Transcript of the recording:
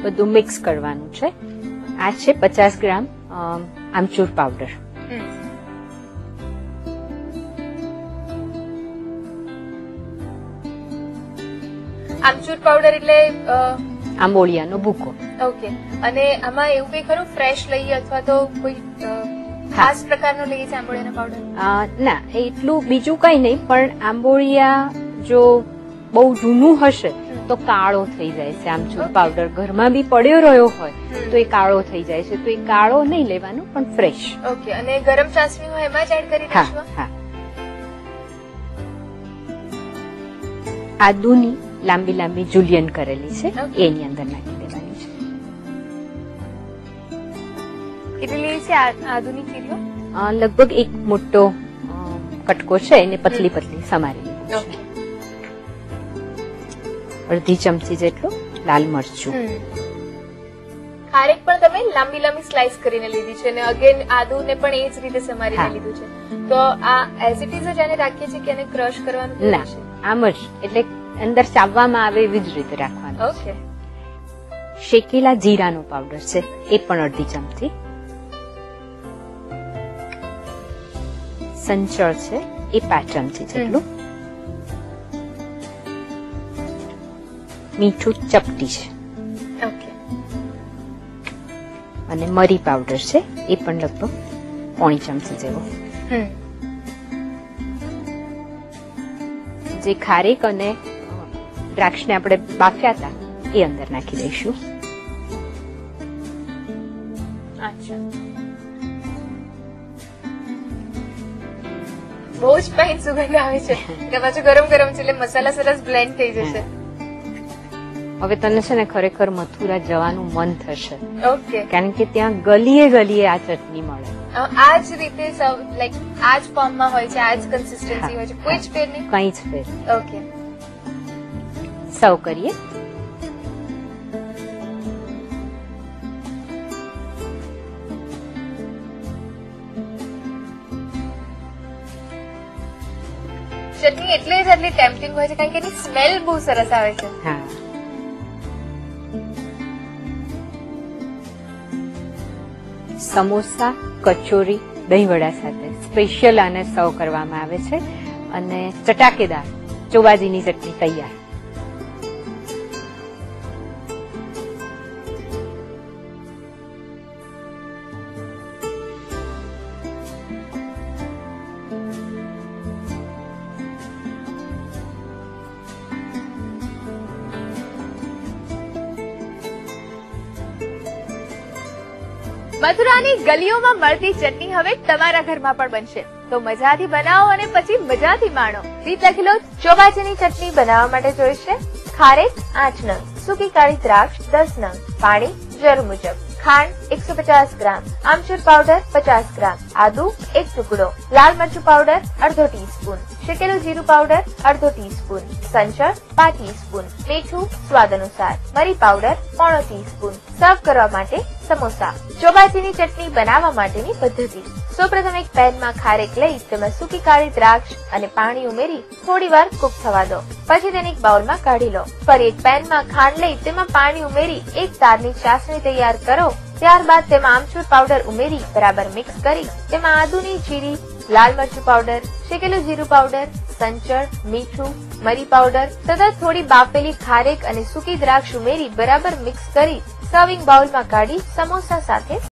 બધું મિક્સ કરવાનું છે. આ છે 50 ગ્રામ આમચૂર પાવડર. આમચૂર પાવડર એટલે આંબોળિયાનો ભૂકો. ઓકે. અને આમાં એવું કઈ ખરું ફ્રેશ લઈએ અથવા તો કોઈ ખાસ પ્રકારનો લઈએ છે આંબોળિયાનો પાવડર? ના, એટલું બીજું કઈ નહીં, પણ આંબોળિયા જો બહુ જૂનું હશે તો કાળો થઈ જાય છે. આમચૂર પાવડર ઘરમાં બી પડ્યો રહ્યો હોય તો એ કાળો થઈ જાય છે, તો એ કાળો નહીં લેવાનો, પણ ફ્રેશ. ઓકે. અને ગરમ ચાસણી હોય એમાં જ એડ કરી દઈશું? હા. આદુની લાંબી લાંબી જુલિયન કરેલી છે, એની અંદર નાખી દેવાની છે. કેટલી છે આદુની ચીરીઓ? લગભગ એક મોટો કટકો છે, એને પતલી પતલી સમારી લીધી છે. અડધી ચમચી જેટલું લાલ મરચું. ખારેક પણ તમે લાંબી લાંબી સ્લાઇસ કરીને લીધી છે અને અગેન આદુ ને પણ એ જ રીતે સમારીને લીધું છે. તો આ એઝ ઇટ ઇઝ જ આને રાખીએ છીએ કે એને ક્રશ કરવાનું ના, આમ જ, એટલે અંદર ચાવવામાં આવે એવી જ રીતે રાખવાનું. ઓકે. શેકેલા જીરાનો પાવડર છે, એ પણ અડધી ચમચી. સંચળ છે, એ 5 ચમચી જેટલું. મીઠું ચપટી છે. ઓકે. અને મરી પાવડર છે, એ પણ લગભગ 1 ચમચી જેવો. જે ખારેક અને દ્રાક્ષને આપણે બાફ્યા હતા એ અંદર નાખી દઈશું. અચ્છા. બહુ જ ફાઇન સુગંધ આવે છે કે પાછું ગરમ ગરમ છે એટલે મસાલા સરસ બ્લેન્ડ થઈ જશે. હવે તને છે ને ખરેખર મથુરા જવાનું મન થશે. ઓકે. કારણ કે ત્યાં ગલીએ ગલીએ આ ચટણી મળે. આ જ રીતે લાઈક આ જ ફોર્મમાં હોય છે, આ જ કન્સિસ્ટન્સી હોય છે, કોઈ જ ફેર નહીં? કઈ જ ફેર. ઓકે. સર્વ કરીએ. ચટણી એટલે જ આટલી ટેમ્પટિંગ હોય છે કારણ કે એની સ્મેલ બહુ સરસ આવે છે. હા. સમોસા, કચોરી, દહીંવડા સાથે સ્પેશિયલ આને સર્વ કરવામાં આવે છે અને ચટાકેદાર ચોબાજીની ચટણી તૈયાર. મથુરાની ગલીઓમાં મળતી ચટણી હવે તમારા ઘરમાં પણ બનશે. તો મજાથી બનાવો અને પછી મજાથી માણો. રીત લખી લો. ચોબાજીની ચટણી બનાવવા માટે જોઈશે ખારેક 8 નંગ, સૂકી કાળી દ્રાક્ષ 10 નંગ, પાણી જરૂર મુજબ, ખાંડ 150 ગ્રામ, આમચૂર પાવડર 50 ગ્રામ, આદુ 1 ટુકડો, લાલ મરચું પાવડર અડધો ટીસ્પૂન, શેકેલું જીરું પાવડર અડધો ટીસ્પૂન, સંચળ 5 ટીસ્પૂન, મીઠું સ્વાદ અનુસાર, મરી પાવડર 1/4 ટીસ્પૂન. સર્વ કરવા માટે સમોસા. ચોબાજીની ચટણી બનાવવા માટેની પદ્ધતિ. સૌપ્રથમ એક પેનમાં ખારેક લઈ તેમાં સૂકી કાળી દ્રાક્ષ અને પાણી ઉમેરી થોડીવાર કુક થવા દો. પછી તેને એક બાઉલમાં કાઢી લો. ફરી એક પેનમાં ખાંડ લઈ તેમાં પાણી ઉમેરી એક તારની ચાસણી તૈયાર કરો. ત્યારબાદ તેમાં આમચૂર પાવડર ઉમેરી બરાબર મિક્સ કરી તેમાં આદુની ચીરી, લાલ મરચું પાવડર, શેકેલું જીરું પાવડર, સંચળ, મીઠું, મરી પાવડર તથા થોડી બાફેલી ખારેક અને સૂકી દ્રાક્ષ ઉમેરી બરાબર મિક્સ કરી સર્વિંગ બાઉલમાં કાઢી સમોસા સાથે